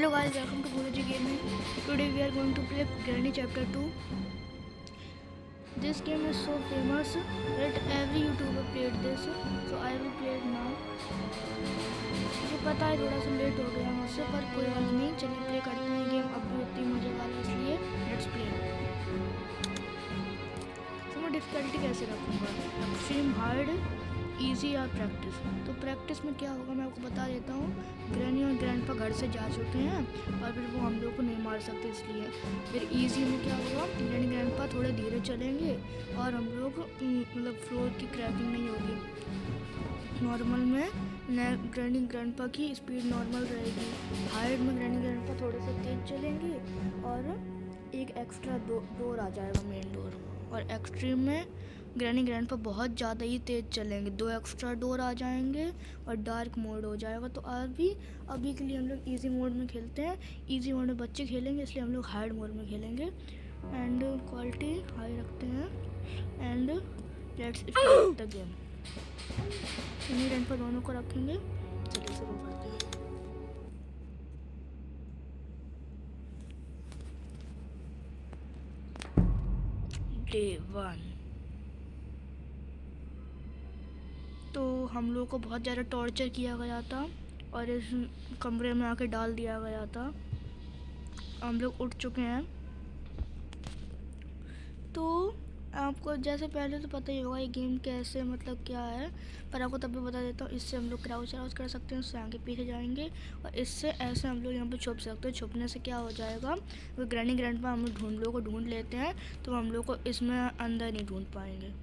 Hello guys, welcome to Guruji Gaming. Today we are going to play Granny Chapter 2. This game is so famous that every YouTuber played this, so I will play it now. मुझे पता है थोड़ा सा late हो गया मुझसे, पर कोई बात नहीं, चलिए प्ले करते हैं गेम। अब भी उतनी मज़े वाला, इसलिए लेट्स प्ले। तो मैं डिफ़िकल्टी कैसे रखूँगा? एक्सट्रीम, हार्ड, इजी या प्रैक्टिस। तो प्रैक्टिस में क्या होगा मैं आपको बता देता हूँ। ग्रैनी और ग्रैंडपा घर से जा चुके हैं और फिर वो हम लोग को नहीं मार सकते, इसलिए। फिर इजी में क्या होगा, ग्रैनी ग्रैंडपा थोड़े धीरे चलेंगे और हम लोग मतलब फ्लोर की क्रैकिंग नहीं होगी। नॉर्मल में ग्रैनी ग्रैंडपा की स्पीड नॉर्मल रहेगी। हार्ड में ग्रैनी ग्रैंडपा थोड़े से तेज चलेंगे और एक एक्स्ट्रा डोर आ जाएगा, मेन डोर। और एक्सट्रीम में ग्रैनी ग्रैंडपा बहुत ज़्यादा ही तेज़ चलेंगे, 2 एक्स्ट्रा डोर आ जाएंगे और डार्क मोड हो जाएगा। तो अभी के लिए हम लोग इजी मोड में खेलते हैं। इजी मोड में बच्चे खेलेंगे, इसलिए हम लोग हार्ड मोड में खेलेंगे। एंड क्वालिटी हाई रखते हैं and let's start the game. Granny grandpa दोनों को रखेंगे। चलिए शुरू करते हैं। डे 1। तो हम लोग को बहुत ज़्यादा टॉर्चर किया गया था और इस कमरे में आके डाल दिया गया था। हम लोग उठ चुके हैं। तो आपको जैसे पहले तो पता ही होगा ये गेम कैसे मतलब क्या है, पर आपको तब भी बता देता हूँ। इससे हम लोग क्राउच कर सकते हैं, उससे आगे पीछे जाएंगे और इससे ऐसे हम लोग यहाँ पे छुप सकते हैं। छुपने से क्या हो जाएगा, वो ग्रैनी ग्रैंडपा हम लोग ढूंढ लेते हैं, तो हम लोग को इसमें अंदर नहीं ढूंढ पाएंगे।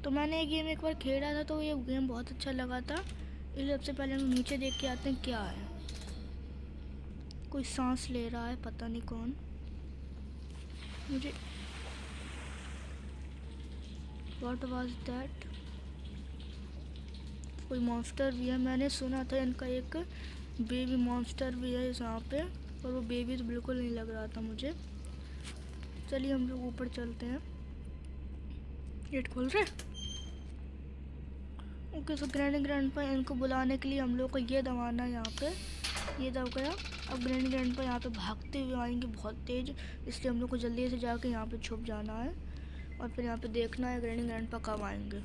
तो मैंने ये गेम एक बार खेला था, तो ये गेम बहुत अच्छा लगा था। इसलिए सबसे पहले हम नीचे देख के आते हैं क्या है। कोई सांस ले रहा है, पता नहीं कौन। मुझे व्हाट वाज दैट? कोई मॉन्स्टर भी है, मैंने सुना था इनका एक बेबी मॉन्स्टर भी है यहाँ पे, और वो बेबी तो बिल्कुल नहीं लग रहा था मुझे। चलिए हम लोग ऊपर चलते हैं। गेट खोल रहे। ओके, सो ग्रैनी ग्रैंडपा इनको बुलाने के लिए हम लोग को ये दबाना है यहाँ पे। ये दब गया। अब ग्रैनी ग्रैंडपा यहाँ पे भागते हुए आएंगे बहुत तेज, इसलिए हम लोग को जल्दी से जाके यहाँ पे छुप जाना है और फिर यहाँ पे देखना है ग्रैनी ग्रैंडपा कब आएंगे।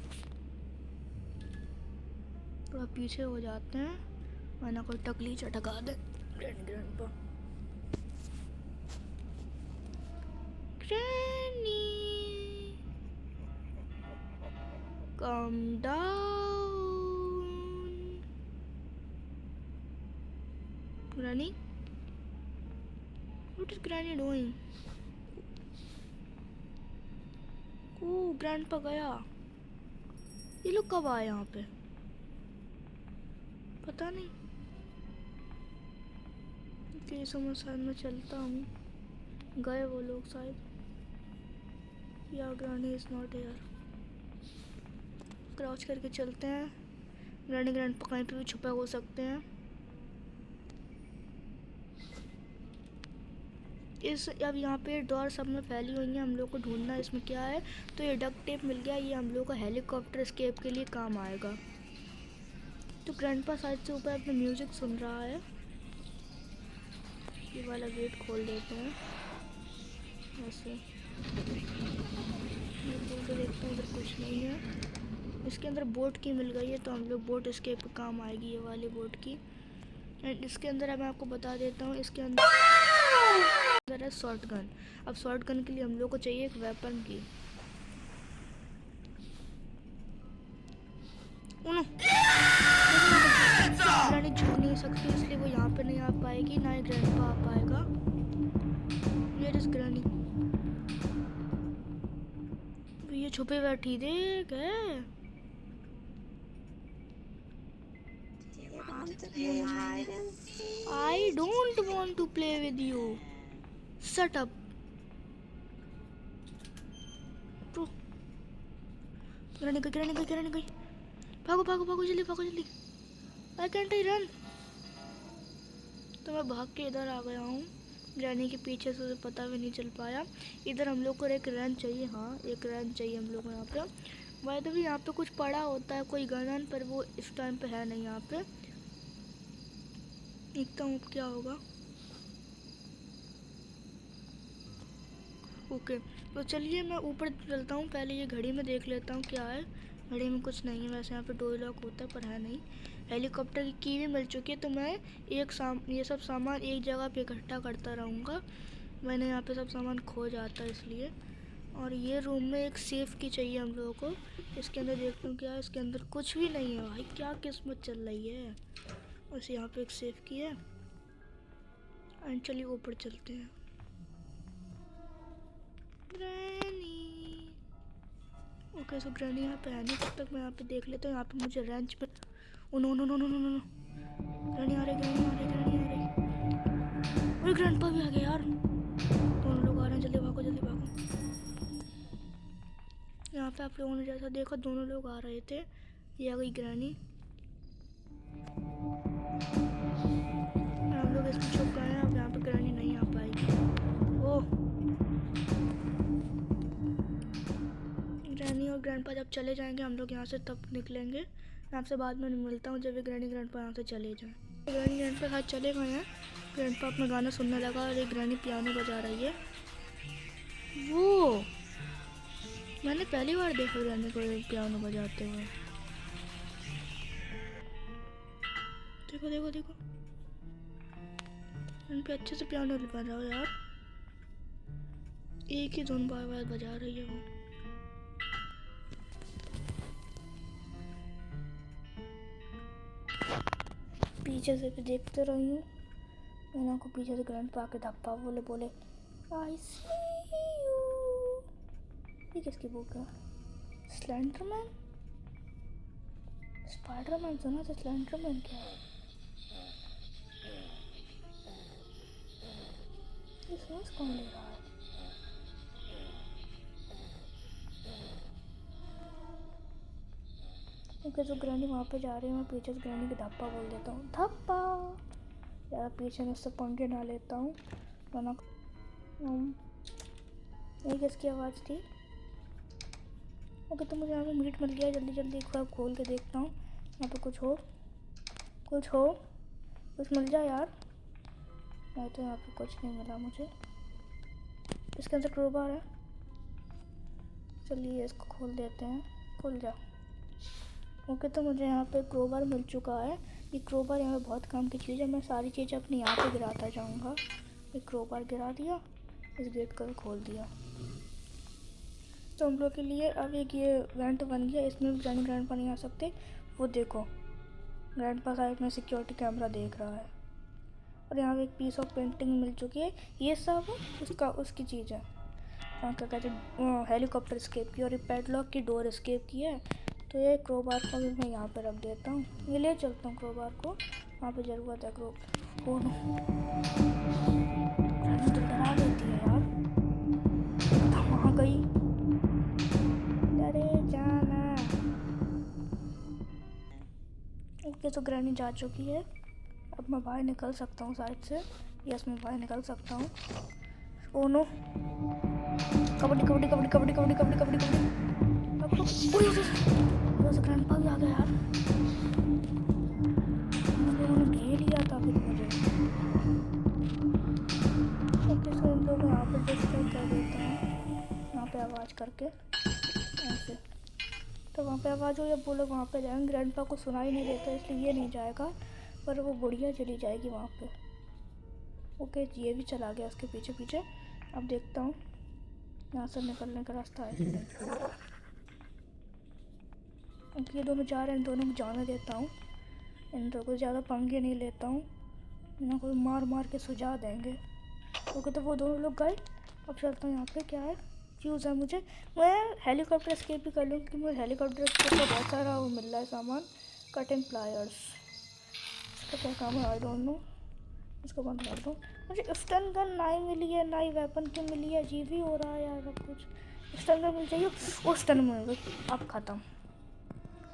थोड़ा पीछे हो जाते हैं वरना कोई टकली चटका दे granny grandpa. Granny come down. Granny, what is granny doing? Oh, grandpa गया। ये लोग कब आए यहाँ पे पता नहीं। ओके, समझ शायद मैं चलता हूँ। गए वो लोग शायद, या ग्रैनी इज नॉट हियर। क्रॉच करके चलते हैं। ग्रैनी ग्रैंडपा कहीं पे भी छुपे हो सकते हैं। अब यहाँ पे डोर सब में फैली हुई हैं, हम लोग को ढूंढना है इसमें क्या है। तो ये डक्ट टेप मिल गया, ये हम लोग को हेलीकॉप्टर एस्केप के लिए काम आएगा। तो ग्रैंडपा साइड से ऊपर अपने म्यूजिक सुन रहा है। ये वाला गेट खोल देते हैं ऐसे। खोल के देखते हैं, इधर कुछ नहीं है। इसके अंदर बोट की मिल गई है, तो हम लोग बोट एस्केप पे काम आएगी ये वाली बोट की। एंड इसके अंदर अब मैं आपको बता देता हूँ, इसके अंदर है शॉर्ट गन। अब शॉर्ट गन के लिए हम लोग को चाहिए एक वेपन की। ग्रैनी छुप नहीं सकती, इसलिए वो यहाँ पे नहीं आ पाएगी, ना ही ग्रैंडपा आ पाएगा। Where is granny? ये छुपे बैठी देख है। I don't want to play with you. Shut up. Bro. Granny गई। भागो जल्दी। I can't run. तो मैं भाग के इधर आ गया हूँ। ग्रैनी के पीछे से उसे पता भी नहीं चल पाया। इधर हम लोग को एक रन चाहिए, हाँ एक रन चाहिए हम लोग को यहाँ पे। भाई तो भी यहाँ पे कुछ पड़ा होता है कोई गन, पर वो इस टाइम पे है नहीं यहाँ पे। देखता हूँ क्या होगा। ओके, तो चलिए मैं ऊपर चलता हूँ। पहले ये घड़ी में देख लेता हूँ क्या है। घड़ी में कुछ नहीं है वैसे, यहाँ पे डोर लॉक होता है पर है नहीं। हेलीकॉप्टर की भी मिल चुकी है, तो मैं ये सब सामान एक जगह पे इकट्ठा करता रहूँगा। मैंने यहाँ पे सब सामान खो जाता है इसलिए। और ये रूम में एक सेफ की चाहिए हम लोगों को। इसके अंदर देखता हूँ क्या है। इसके अंदर कुछ भी नहीं है भाई, क्या किस्मत चल रही है। बस यहाँ पे एक सेफ की है। एंड चलिए ऊपर चलते हैं। ग्रैनी, ओके सो ग्रैनी यहाँ पे है नहीं। तब तक मैं यहाँ पे देख लेता हूँ। यहाँ पे मुझे रेंच पे, oh no no no no no no, granny आ रही, ग्रैनी आ रही, ग्रैनी आ रही। अरे ग्रैंडपा भी आ गया यार। दोनों लोग आ रहे हैं, जल्दी भागो जल्दी भागो। यहाँ पे आप लोगों ने जैसा देखा दोनों लोग आ रहे थे। ये आ गई ग्रैनी। हम लोग इसमें छुप गए हैं। अब यहाँ पे ग्रैनी नहीं आ पाएगी। ओह, ग्रैनी और ग्रैंडपा जब चले जाएंगे हम लोग यहाँ से तब निकलेंगे। आपसे बाद में मिलता हूँ जब ये ग्रैनी ग्रैंडपा यहाँ से चले जाएं। ग्रैनी ग्रैंडपा साथ चले गए हैं। ग्रैंडपा अपना गाना सुनने लगा और एक ग्रैनी पियानो बजा रही है। वो मैंने पहली बार देखा ग्रैनी को पियानो बजाते हुए। देखो देखो देखो, इन पे अच्छे से पियानो बजाओ यार। एक ही धुन बार बार बजा रही है वो। पीछे से भी देखते रही हूँ। मैंने को पीछे से ग्रैंडपा के धप्पा बोले बोले आई सी यू। ये किसकी बुक है? स्लेंडरमैन, स्पाइडरमैन सुना था, स्लेंडरमैन क्या है? ये सांस कौन ले रहा है? ओके, जो ग्रैनी वहाँ पे जा रही है मैं पीछे से ग्रैनी के धप्पा बोल देता हूँ। धप्पा यार, पीछे में उससे पंखे ना लेता हूँ वरना। ये किसकी आवाज़ थी? ओके, तो मुझे यहाँ पे मीट मिल गया। जल्दी जल्दी एक बार खोल के देखता हूँ यहाँ पे कुछ हो, कुछ हो, कुछ मिल जाए यार। नहीं तो यहाँ पे कुछ नहीं मिला मुझे। इसके अंदर क्रोबार है, चलिए इसको खोल देते हैं। खुल जा। ओके, तो मुझे यहाँ पे क्रोबार मिल चुका है। ये क्रोबार यहाँ पे बहुत काम की चीज़ है। मैं सारी चीज़ें अपनी यहाँ पे गिराता जाऊँगा। ये क्रोबार गिरा दिया, इस गेट को भी खोल दिया। तो हम लोग के लिए अब एक ये वेंट बन गया। इसमें ग्रैंडपा नहीं आ सकते। वो देखो, ग्रैंडपा साइड में सिक्योरिटी कैमरा देख रहा है। और यहाँ पे एक पीस ऑफ पेंटिंग मिल चुकी है। ये सब उसकी चीज़ है। क्या कहते हैं, हेलीकॉप्टर एस्केप की, और ये पैडलॉक की डोर एस्केप की है। तो ये क्रोबार को भी मैं यहाँ पे रख देता हूँ। ये ले चलता हूँ क्रोबार को, वहाँ पे ज़रूरत है तो डरा देती है यार। वहाँ गई, डरे जाना। ओके, तो ग्रैनी जा चुकी है। अब मैं बाहर निकल सकता हूँ साइड से। यस, मैं बाहर निकल सकता हूँ। Oh no, kabaddi kabaddi kabaddi kabaddi kabaddi kabaddi kabaddi kabaddi. Grandpa भी आ गया यार। उन्होंने घेर लिया था फिर मुझे। ओके, सो इन लोग यहाँ पे डिस्ट्रैक्ट कर देते हैं यहाँ पे आवाज़ करके ऐसे। तो वहाँ पे आवाज़ हो या वो लोग वहाँ पे जाएंगे। ग्रैंडपा को सुनाई नहीं देता इसलिए ये नहीं जाएगा, पर वो बुढ़िया चली जाएगी वहाँ पे। ओके, ये भी चला गया उसके पीछे पीछे। अब देखता हूँ यहाँ से निकलने का रास्ता है। ये दोनों जा रहे हैं, दोनों को जाने देता हूँ। इन दोनों को ज़्यादा पंगे नहीं लेता हूँ, इन्हें कोई मार मार के सुझा देंगे। ओके, तो वो दोनों लोग गए। अब चलता हूँ यहाँ पे क्या है, फ्यूज़ है मुझे। मैं हेलीकॉप्टर एस्केप भी कर लूँ क्योंकि मुझे हेलीकॉप्टर एस्केप का बहुत सारा वो मिल रहा है सामान। कटिंग प्लायर्स, इसका क्या काम है आई डोंट नो। इसको बंद कर दो। मुझे स्टन गन नई मिली है, नई वेपन की मिली है। अजीब ही हो रहा है यार सब कुछ। स्टन गन मिल चाहिए। वो स्टन मिल गई। अब ख़त्म।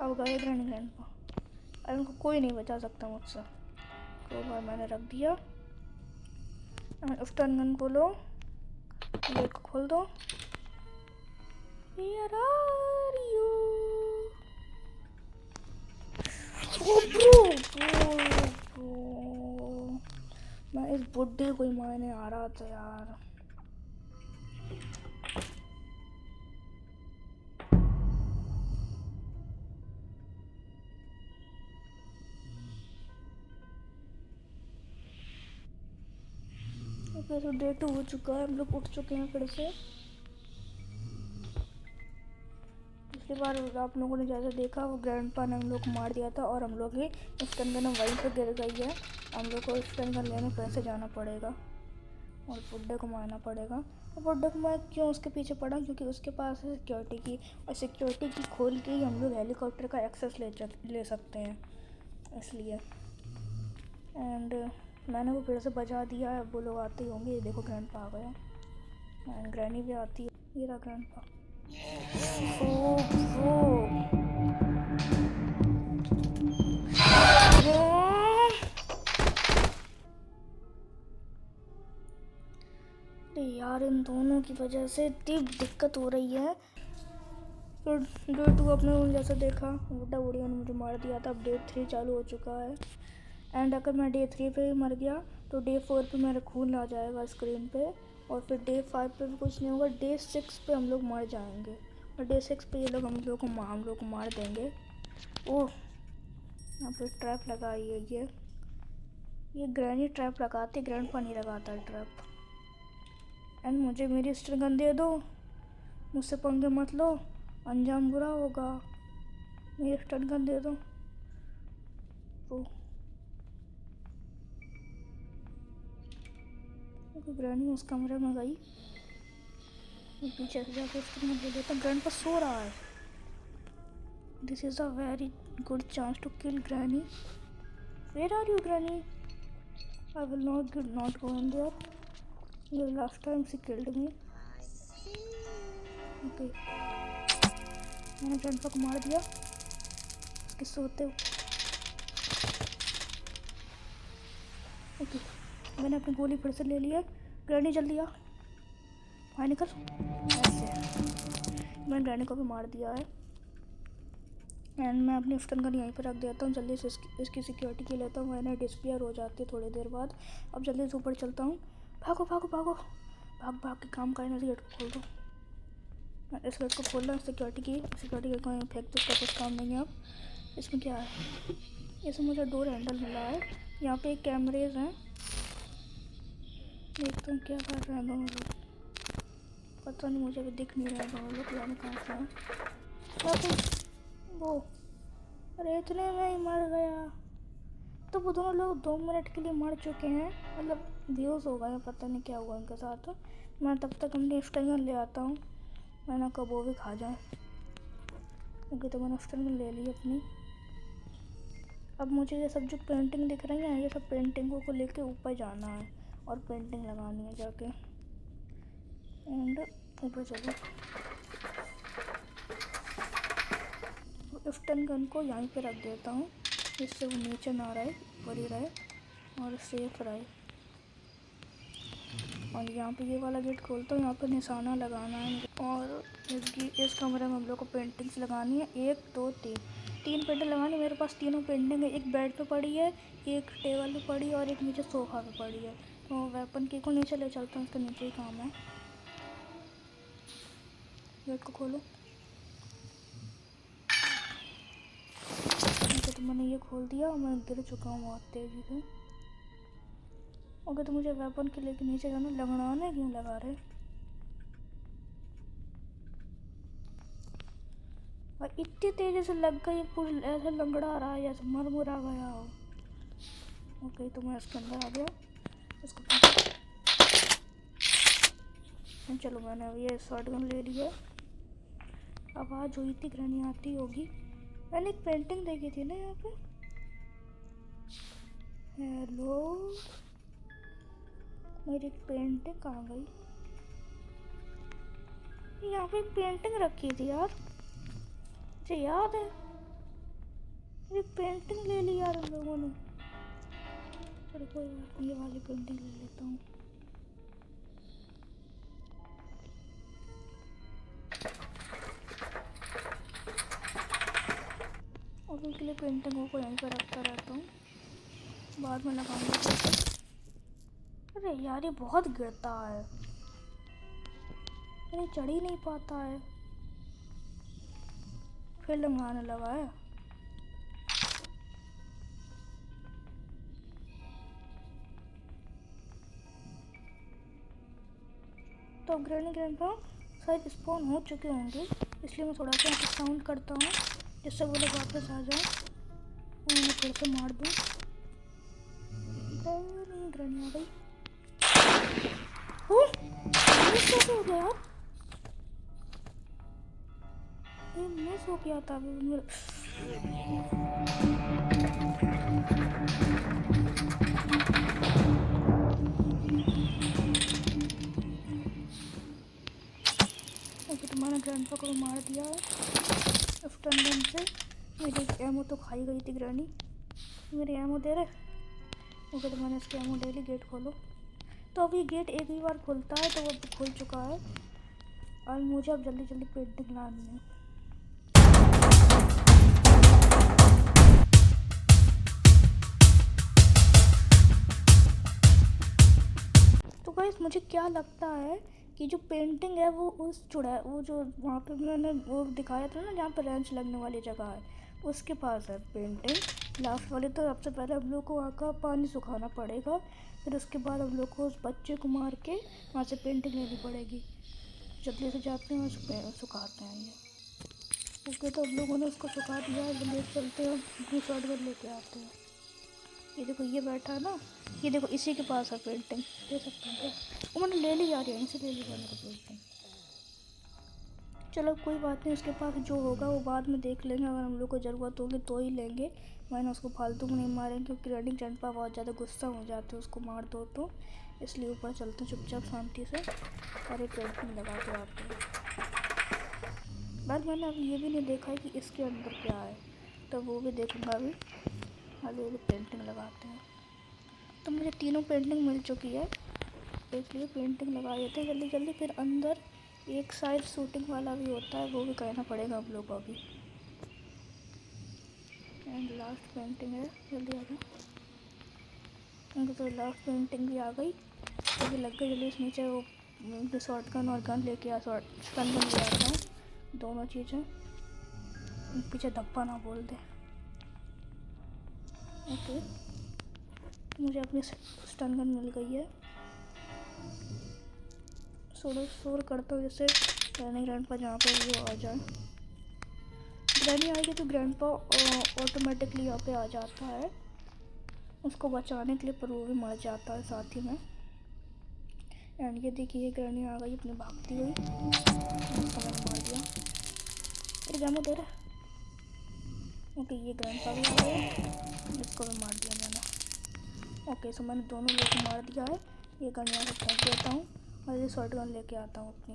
अब गए ग्रैंडपा। अब उनको कोई नहीं बचा सकता मुझसे। क्रोबार मैंने रख दिया। स्टन गन को लो, गेट को खोल दो। Where are you? ब्रो, मैं इस बुड्ढे को ही मारने आ रहा था यार। ओके, तो डे 2 हो चुका है, हम लोग उठ चुके हैं फिर से। पिछली बार आप लोगों ने जैसे देखा वो ग्रैंडपा ने हम लोग को मार दिया था और हम लोग ही स्टन गन वहीं पर गिर गई है। हम लोग को स्टन गन लेने फिर से जाना पड़ेगा और बुड्ढे को मारना पड़ेगा। और बुड्ढे को मैं क्यों उसके पीछे पड़ा, क्योंकि उसके पास है सिक्योरिटी की, और सिक्योरिटी की खोल के ही हम लोग हेलीकॉप्टर का एक्सेस ले सकते हैं, इसलिए। एंड मैंने वो फिर से बजा दिया है, वो लोग आते ही होंगे। ये देखो ग्रैंडपा आ गया एंड ग्रैनी भी आती है। ये रहा ग्रैंडपा। अरे यार, इन दोनों की वजह से इतनी दिक्कत हो रही है। तो डे 2 आपने जैसा देखा, बुड्ढा बुढ़िया ने मुझे मार दिया था। अब डे 3 चालू हो चुका है। एंड अगर मैं डे 3 पे ही मर गया तो डे 4 पे मेरा खून आ जाएगा स्क्रीन पे, और फिर डे 5 पे भी कुछ नहीं होगा। डे 6 पे हम लोग मर जाएंगे, और डे 6 पे ये लोग हम लोग को मार देंगे। ओह, यहाँ पे ट्रैप लगाई है। ये ग्रैनी ट्रैप लगाती, ग्रैंडपा नहीं लगाता ट्रैप। एंड मुझे मेरी स्टन गन दे दो, मुझसे पंगे मत लो, अंजाम बुरा होगा। मेरी स्टन गन दे दो। तो ग्रैनी उस कमरे में गई, पीछे से जाकर स्टन गन ले लेता। ग्रैंडपा सो रहा है। This is a very good chance to kill granny. Where are you granny? I will not go in there. The last time she killed me. Okay. मैंने ग्रैंडपा को मार दिया उसके सोते हुए। ओके, मैंने अपनी गोली फिर से ले ली है। ग्रैनी जल्दी आ, बाहर निकल। ऐसे मैंने ग्रैनी को भी मार दिया है। एंड मैं अपनी स्टन गन यहीं पर रख देता हूँ। जल्दी से इसकी सिक्योरिटी के लेता हूँ, मैंने डिस्पेयर हो जाती है थोड़ी देर बाद। अब जल्दी से ऊपर चलता हूँ। भागो भागो भागो, भाग भाग के काम करना। इस गेट को खोल दो, मैं इस गेट को खोल रहा हूँ। सिक्योरिटी को कहीं फेंक दो, उसका कुछ काम नहीं है। अब इसमें क्या है? इसमें मुझे डोर हैंडल मिला है। यहाँ पे एक कैमरेज हैं, देखता हूँ क्या कर रहे हैं दोनों लोग। पता नहीं, मुझे अभी दिख नहीं रहा है दोनों लोग जाने कहाँ से हैं। वो अरे इतने में ही मर गया। तो वो दोनों लोग 2 मिनट के लिए मर चुके हैं, मतलब व्यूज़ हो गए, पता नहीं क्या हुआ उनके साथ। मैं तब तक अपनी स्टन गन ले आता हूँ, मैंने कब वो भी खा जाए। ओके, तो मैंने स्टन गन ले ली अपनी। अब मुझे ये सब जो पेंटिंग दिख रही है, ये सब पेंटिंगों को लेके ऊपर जाना है और पेंटिंग लगानी है जाके। एंड ऊपर चलो, स्टन गन को यहीं पे रख देता हूँ, जिससे वो नीचे ना रहे, ऊपर ही रहे और सेफ रहे। और यहाँ पे ये वाला गेट खोलता हूँ, यहाँ पे निशाना लगाना है। और इस कमरे में हम लोग को पेंटिंग्स लगानी है। 1 2 3 पेंटिंग लगानी है। मेरे पास तीनों पेंटिंग है, एक बेड पे पड़ी है, एक टेबल पे पड़ी है और एक नीचे सोफा पे पड़ी है। तो वेपन की को नीचे ले चलता हूँ, उसके नीचे ही काम है। गेट को खोलो। तो मैंने ये खोल दिया और मैं गिर चुका हूँ बहुत तेज़ी से। ओके, तो मुझे वेपन के लेके नीचे जाना। लगड़ाने क्यों लगा रहे? और इतनी तेज़ी से लग गई, पूरी ऐसे लंगड़ा रहा है जैसे मर मुरा गया हो। ओके, तो मैं इसके अंदर आ गया। इसको चलो, मैंने अब ये शॉटगन ले लिया। आवाज़ हुई थी, ग्रैनी आती होगी। मैंने एक पेंटिंग देखी थी ना यहाँ पे। हेलो, मेरी पेंटिंग कहाँ गई? यहाँ पे एक पेंटिंग रखी थी यार, मुझे याद है। मेरी पेंटिंग ले ली यार हम लोगों ने। चलो कोई बात नहीं, ये वाली पेंटिंग ले लेता हूँ। और उसके लिए पेंटिंगों को यहीं पर रखता रहता हूँ, बाद में लगाऊंगा। अरे यार, ये बहुत गिरता है, ये चढ़ ही नहीं पाता है। फिर लगाने लगा है। तो ग्रैनी ग्रैंडपा शायद स्पॉन हो चुके होंगे, इसलिए मैं थोड़ा सा यहाँ पे साउंड करता हूँ जिससे वो लोग वापस आ जाए और मैं फिर से मार दूँ। ग्रैनी आ गई। मिस कैसे हो गया यार? ये मिस हो गया था अभी मेरे। ओके, तुम्हारा ग्रैंडपा को मार दिया है स्टन गन से। मेरी एमो तो खाई गई थी ग्रैनी। मेरी एमो दे रहे। ओके, तो मैंने इसके एमो ले ली। गेट खोलो। तो अभी गेट एक ही बार खुलता है, तो वो खुल चुका है और मुझे अब जल्दी जल्दी पेंटिंग लानी है। तो गाइस, मुझे क्या लगता है कि जो पेंटिंग है वो उस जुड़ा है, वो जो वहाँ पे मैंने वो दिखाया था ना जहाँ पर रेंच लगने वाली जगह है, उसके पास है पेंटिंग लास्ट वाली। तो सबसे पहले हम लोग को वहाँ का पानी सुखाना पड़ेगा, फिर उसके बाद हम लोग को उस बच्चे को मार के वहाँ से पेंटिंग लेनी पड़ेगी। जल्दी से जाते हैं और सुखाते हैं ये। ओके, तो हम लोगों ने उसको सुखा दिया है। जल्दी चलते हैं, अपनी शॉर्ट गन लेके आते हैं। ये देखो, ये बैठा है ना, ये देखो इसी के पास है पेंटिंग। ले सकते हैं क्या? वो मैंने ले ली जा रही है, इनसे ले ली जाने को पेंटिंग। चलो कोई बात नहीं, उसके पास जो होगा वो बाद में देख लेंगे। अगर हम लोग को ज़रूरत होगी तो ही लेंगे। मैंने उसको फालतू में नहीं मारेंगे, क्योंकि रेडिंग चैनपा बहुत ज़्यादा गुस्सा हो जाते हैं उसको मार दो तो। इसलिए ऊपर चलते हैं चुपचाप शांति से और एक पेंटिंग लगा के आते हैं। बस मैंने अभी ये भी नहीं देखा है कि इसके अंदर क्या है, तो वो भी देखूँगा अभी। अभी पेंटिंग लगाते हैं। तो मुझे तीनों पेंटिंग मिल चुकी है, इसलिए पेंटिंग लगा देते हैं जल्दी जल्दी। फिर अंदर एक साइड शूटिंग वाला भी होता है, वो भी करना पड़ेगा हम लोग को अभी। एंड लास्ट पेंटिंग है, जल्दी आ जाओ। तो लास्ट पेंटिंग भी आ गई, अभी लग गई। जल्दी इस नीचे वो शॉर्ट गन और गन लेके स्टन गन ले आता हूँ, दोनों चीज़ें। पीछे धप्पा ना बोल दे। ओके, मुझे अपनी स्टन गन मिल गई है। शोर करता हूँ जैसे ग्रैनी ग्रैंडपा जहाँ पे वो आ जाए। ग्रैनी आएगी तो ग्रैंडपा ऑटोमेटिकली यहाँ पे आ जाता है उसको बचाने के लिए, पर वो भी मर जाता है साथ ही में। एंड ये देखिए, ग्रैनी आ गई अपनी भागती हुई, उसको मैंने मार दिया। अरे जामो दे रहा। ओके, ये ग्रैंडपा भी आ गया, इसको भी मार दिया मैंने। ओके, सो मैंने दोनों लोग को मार दिया है। ये गन यहाँ से फेंक देता हूँ और ये शॉर्ट गन लेके आता हूँ अपनी।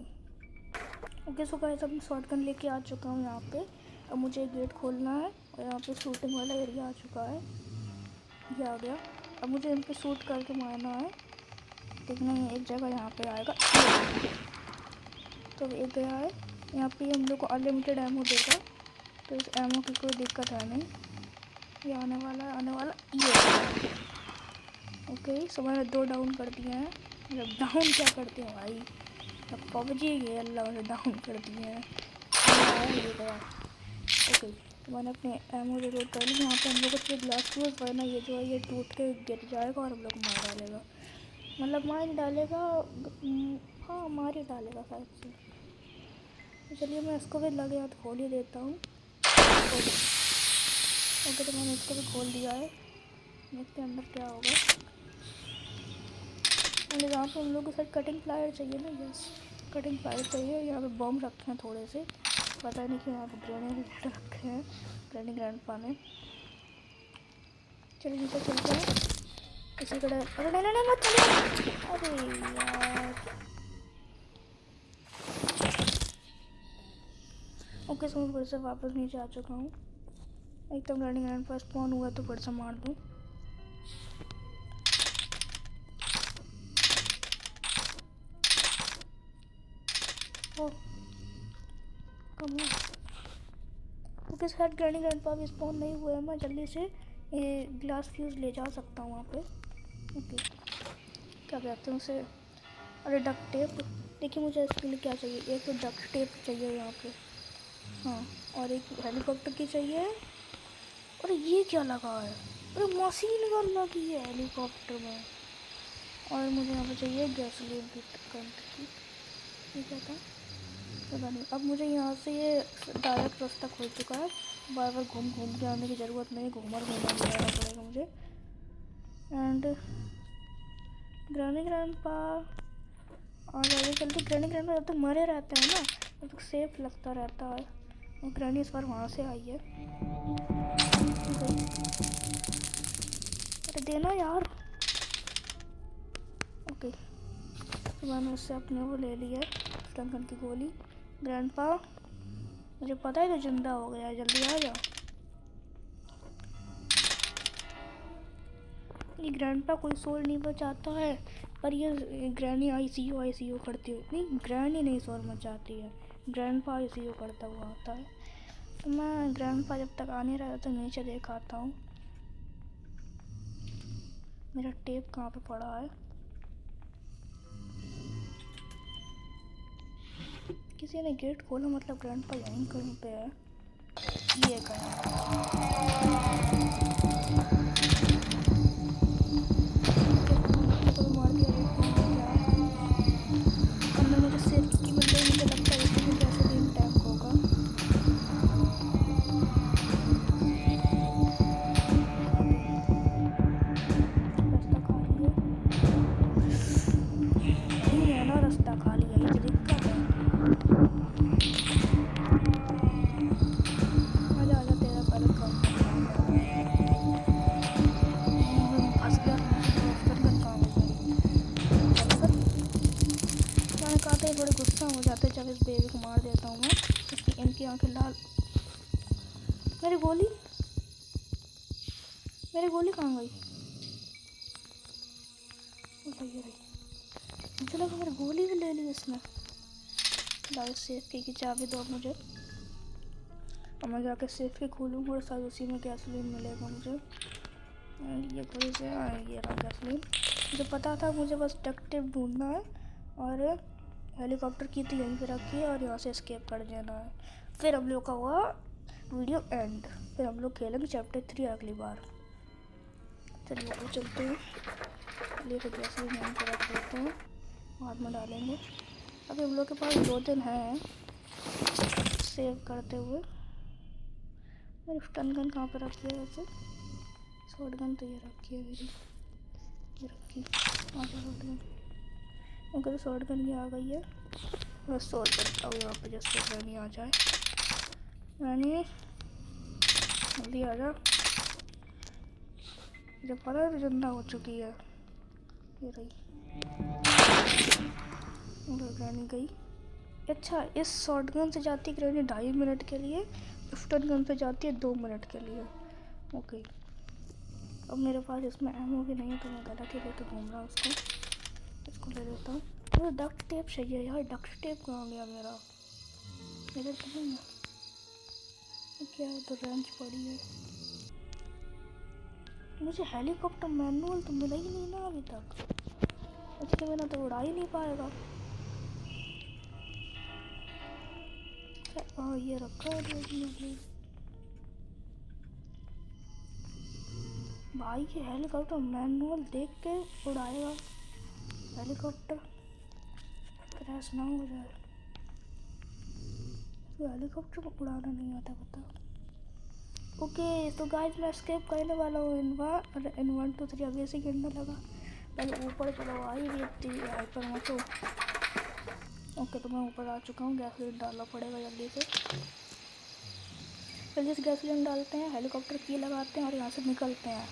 ओके, सो गाइस, अब मैं शॉर्ट गन लेके आ चुका हूँ यहाँ पे। अब मुझे गेट खोलना है और यहाँ पे शूटिंग वाला एरिया आ चुका है, ये आ गया। अब मुझे इन पे शूट करके मारना है। देखना है एक जगह यहाँ पे आएगा, तो एक गया है। यहाँ पे हम लोग को अनलिमिटेड एमो देगा, तो इस एमो की कोई दिक्कत है नहीं। ये आने वाला ये। ओके, सो मैंने 2 डाउन कर दिए हैं। मतलब डाउन क्या करते हैं भाई, अब पबजी ये अल्लाह ने डाउन कर दिए हैं। ये गया। ओके, तो मैंने अपने एमो रिलोड कर ली। यहाँ पे हम लोग को ग्लास फ्यूज, वरना ये जो है ये टूट के गिर जाएगा और हम लोग को मार डालेगा। मतलब मार ही डालेगा, हाँ मार ही डालेगा शायद से। तो चलिए मैं इसको भी लगे हाथ खोल ही देता हूँ। ओके, तो मैंने इसको भी खोल दिया है, देखते हैं अंदर क्या होगा। और यहाँ पर हम लोग को शायद कटिंग प्लायर चाहिए ना, यस कटिंग प्लायर चाहिए। यहाँ पे बम रखे हैं थोड़े से, पता नहीं क्यों यहाँ पे ग्रेनेड रखे हैं ग्रैनी ग्रैंडपा ने। चलिए नीचे चलते हैं इसी कड़े। अरे नहीं मत चलिए, अरे यार। ओके, सो मैं फिर से वापस नीचे आ चुका हूँ। एकदम ग्रैनी ग्रैंडपा स्पॉन हुआ तो फिर से मार दूँ। ओ कम है। ओके, शायद ग्रैनी ग्रैंडपा भी स्पॉन नहीं हुए हैं। मैं जल्दी से ये ग्लास फ्यूज़ ले जा सकता हूँ वहाँ पे। ओके, क्या कहते हैं उसे, अरे डक्ट टेप। देखिए मुझे इसके लिए क्या चाहिए, एक तो डक्ट टेप चाहिए यहाँ पे, हाँ, और एक हेलीकॉप्टर की चाहिए। अरे ये क्या लगा है, अरे मशीन गन लगी है हेलीकॉप्टर में। और मुझे यहाँ पे चाहिए गैसोलीन की टंकी। ये क्या था पता नहीं। अब मुझे यहाँ से ये डायरेक्ट रास्ता खुल चुका है, बार बार घूम घूम के आने की ज़रूरत नहीं, घूमर घूमर नहीं आना पड़ेगा मुझे। एंड ग्रैंडपा और आगे चलते ग्रैंडपा जब तक मरे रहते हैं ना तब तक सेफ लगता रहता है। और ग्रैनी इस बार वहाँ से आई है। अरे देना यार। ओके तो मैंने उससे अपने वो ले लिया टंकन की गोली। ग्रैंडपा मुझे पता है तो जिंदा हो गया है, जल्दी आ जाओ। ये ग्रैंडपा कोई सोल नहीं बचाता है, पर ये ग्रैनी आईसीयू करती है। नहीं ग्रैनी नहीं शोर मचाती है, ग्रैंडपा आईसीयू करता हुआ आता है। तो मैं ग्रैंडपा जब तक आने रहा तो नीचे देख आता हूँ मेरा टेप कहाँ पे पड़ा है। किसी ने गेट खोला, मतलब ग्रैंडपा यहीं कहीं पे है। ये कहीं मार दिया अंदर मुझे सेफ की मिल गई। मुझे लगता है इसमें कैसे दिन टैंक होगा। रास्ता खाली है, नहीं है ना रास्ता खाली है, ये दिक्कत है। आजा आजा तेरा पर काम फंस गया। मैंने कहा था बड़े गुस्सा हो जाते जब इस बेबी को मार देता हूँ मैं। इसकी इनकी आंखें लाल। मेरी गोली कहाँ गई? मुझे लगा मेरी गोली भी ले ली इसने। लाओ सेफ की चाबी दो मुझे, और मैं जाकर सेफ की खोलूँगा और शायद उसी में गैसोलीन मिलेगा मुझे। ये थोड़ी से ये रहा गैसोलीन। मुझे पता था मुझे बस डक्ट टेप ढूंढना है और हेलीकॉप्टर की तो यहीं पे रखी है और यहाँ से एस्केप कर देना है। फिर हम लोग का हुआ वीडियो एंड। फिर हम लोग खेलेंगे चैप्टर 3 अगली बार। चलिए तो चलते हैं। चलिए तो गैसोलीन यहीं पर रख देते हैं, बाद में डालेंगे। अभी हम लोग के पास 2 दिन हैं सेव करते हुए। मेरी स्टन गन कहाँ पर रखी है वैसे? शॉट गन तो ये रखी है मेरी, ये रखी। आगे शॉट गन, ओके तो शॉट गन भी आ गई है। मैं शॉट करता हूँ यहाँ पे जैसे रानी आ जाए। रानी जल्दी आ जा, जब पता है तो जिंदा हो चुकी है। ये रही ग्रैनी गई। अच्छा इस शॉट गन से जाती है ग्रैनी 2.5 मिनट के लिए, स्टन गन से जाती है 2 मिनट के लिए। ओके अब मेरे पास इसमें एमो भी नहीं है तो मैं गलत ही लेके घूम रहा हूँ इसको ले लेता हूँ। तो डक्ट टेप चाहिए यार, डक्ट टेप कहाँ गया मेरा? इधर तो नहीं है क्या? तो रेंच पड़ी है। मुझे हेलीकॉप्टर मैनुअल तो मिला ही नहीं ना अभी तक, इसके बिना तो उड़ा ही नहीं पाएगा। हाँ ये रखा है भाई के हेलीकॉप्टर मैनुअल देख के उड़ाएगा, हेलीकॉप्टर क्रैश ना हो जाए। तो हेलीकॉप्टर को उड़ाना नहीं आता पता। ओके तो गाइस मैं एस्केप करने वाला हूँ इन 1 2 3। अभी ऐसे गिरने लगा, पहले ऊपर चलो आई भी इतनी हाइपर मचो। ओके तो मैं ऊपर आ चुका हूँ। गैसोलीन डालना पड़ेगा जल्दी से। जल्दी से गैसोलीन डालते हैं, हेलीकॉप्टर की लगाते हैं और यहाँ से निकलते हैं।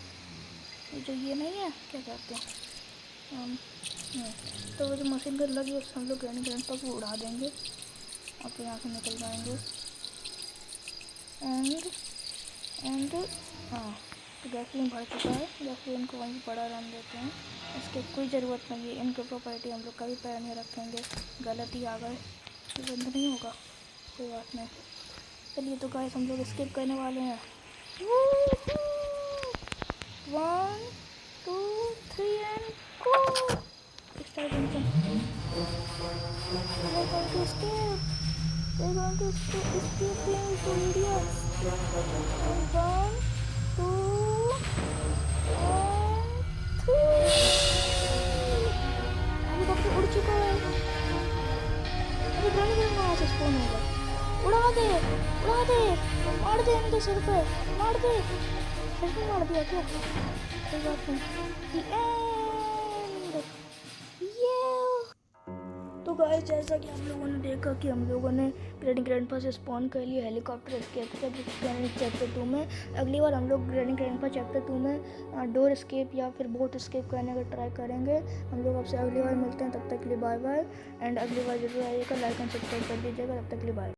ये जो ये नहीं है क्या कहते हैं तो वो जो मशीन पर लगी उससे हम लोग ग्रैंडपा को उड़ा देंगे और फिर यहाँ से निकल जाएंगे। एंड हाँ तो गैसोलीन भर चुका है, गैसोलीन को वहीं पड़ा रहने देते हैं। इसकी कोई ज़रूरत नहीं है, इनके प्रॉपर्टी हम लोग कभी पैर नहीं रखेंगे। गलती आ गए तो बंद नहीं होगा, कोई बात नहीं। चलिए तो गाइस हम लोग स्किप करने वाले हैं। 1 2 3 and go. Start engine. We're going to escape. We're going to escape into India. 1 2 and 3। Helicopter उड़ चुका है। दे इनके सिर पे, मार दे। सच में मार दिया क्या? कोई बात नहीं। The end. Yeah. तो गाइस जैसा कि हम लोगों ने देखा कि हम लोगों ने ग्रैनी ग्रैंडपा से स्पॉन कर लिया, हेलीकॉप्टर एस्केप कर चैप्टर 2 में। अगली बार हम लोग ग्रैनी ग्रैंडपा चैप्टर 2 में डोर एस्केप या फिर बोट एस्केप करने का ट्राई करेंगे। हम लोग आपसे अगली बार मिलते हैं, तब तक के लिए बाय बाय। एंड अगली बार जरूर आइएगा, लाइक एंड सब्सक्राइब कर दीजिएगा। तब तक के लिए बाय।